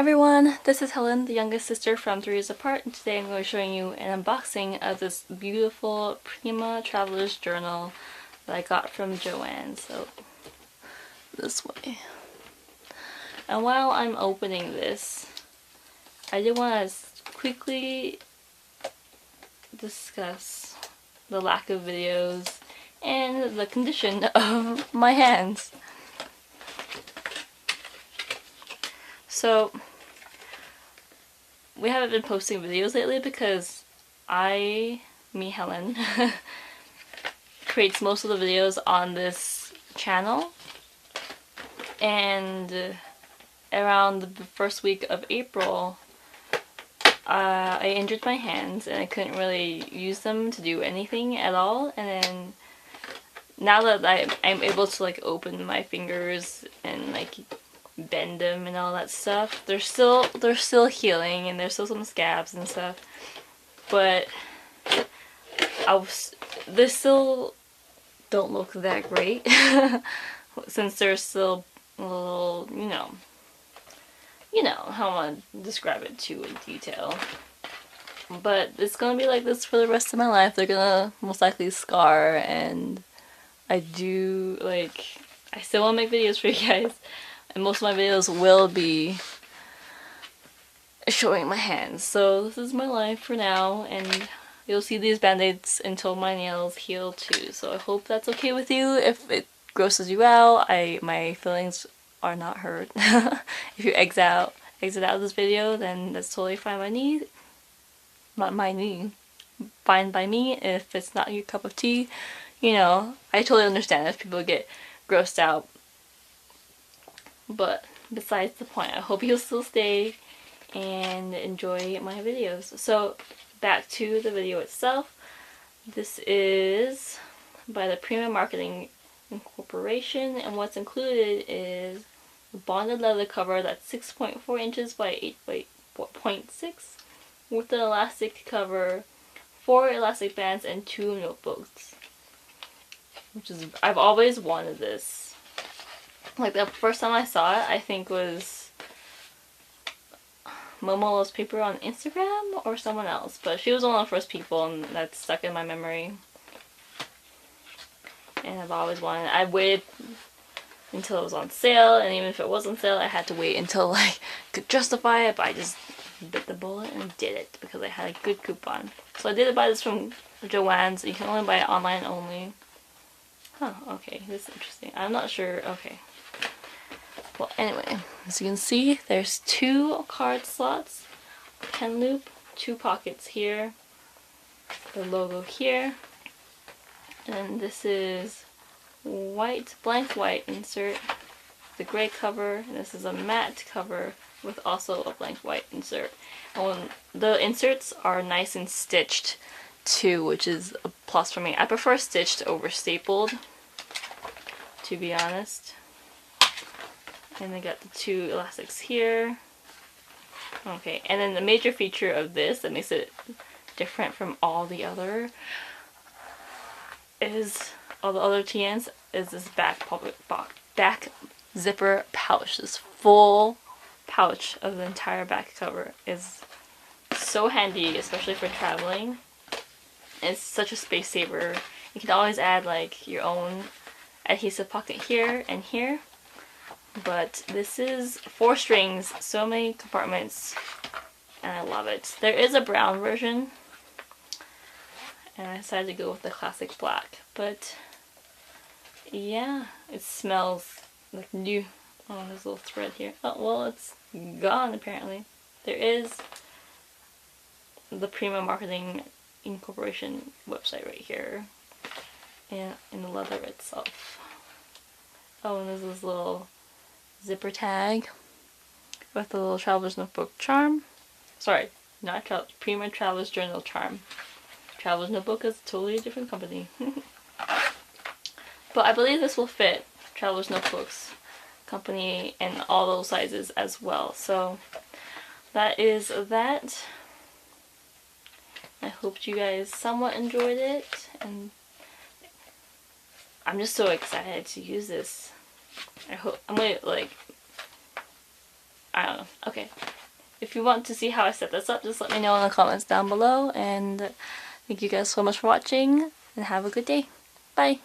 Everyone, this is Helen, the youngest sister from 3 years apart, and today I'm going to be showing you an unboxing of this beautiful PRIMA Traveler's Journal that I got from Joanne, so this way. And while I'm opening this, I did want to quickly discuss the lack of videos and the condition of my hands. So, we haven't been posting videos lately because Amy Helen creates most of the videos on this channel, and around the first week of April I injured my hands and I couldn't really use them to do anything at all, and then now that I'm able to like open my fingers and like bend them and all that stuff, they're still healing and there's still some scabs and stuff, but they still don't look that great since they're still a little, you know how I want to describe it too in detail. But it's gonna be like this for the rest of my life. They're gonna most likely scar, and I still want to make videos for you guys, and most of my videos will be showing my hands. So this is my life for now, and you'll see these band-aids until my nails heal too. So I hope that's okay with you. If it grosses you out, my feelings are not hurt. If you exit out of this video, then that's totally fine by me. Fine by me. If it's not your cup of tea, I totally understand if people get grossed out. But besides the point, I hope you'll still stay and enjoy my videos. So back to the video itself. This is by the PRIMA Marketing Incorporation, and what's included is a bonded leather cover that's 6.4 inches by 8.6 with an elastic cover, 4 elastic bands, and 2 notebooks. I've always wanted this. Like, the first time I saw it, I think was Momolo's paper on Instagram or someone else, but she was one of the first people, and that's stuck in my memory. And I've always wanted it. I waited until it was on sale, and even if it was on sale, I had to wait until I could justify it, but I just bit the bullet and did it because I had a good coupon. So I did buy this from Joanne's. You can only buy it online only. Huh, okay, this is interesting. I'm not sure. Okay. Well, anyway, as you can see, there's 2 card slots, pen loop, 2 pockets here, the logo here, and this is blank white insert, the gray cover, and this is a matte cover with also a blank white insert. And the inserts are nice and stitched too, which is a plus for me. I prefer stitched over stapled, to be honest. And they got the 2 elastics here. Okay, and then the major feature of this that makes it different from all the other TNs is this back zipper pouch. This full pouch of the entire back cover is so handy, especially for traveling. It's such a space saver. You can always add like your own adhesive pocket here and here. But this is 4 strings, so many compartments, and I love it. There is a brown version, and I decided to go with the classic black. But yeah, it smells like new. Oh, there's a little thread here. Oh, well, it's gone apparently. There is the PRIMA Marketing Incorporation website right here, and in the leather itself. Oh, and there's this little zipper tag with the little Traveler's Notebook charm. Sorry, not PRIMA Traveler's Journal charm. Traveler's Notebook is a totally different company. But I believe this will fit Traveler's Notebooks company in all those sizes as well. So that is that. I hope you guys somewhat enjoyed it, and I'm just so excited to use this. I'm gonna I don't know. Okay. If you want to see how I set this up, just let me know in the comments down below. And thank you guys so much for watching, and have a good day. Bye!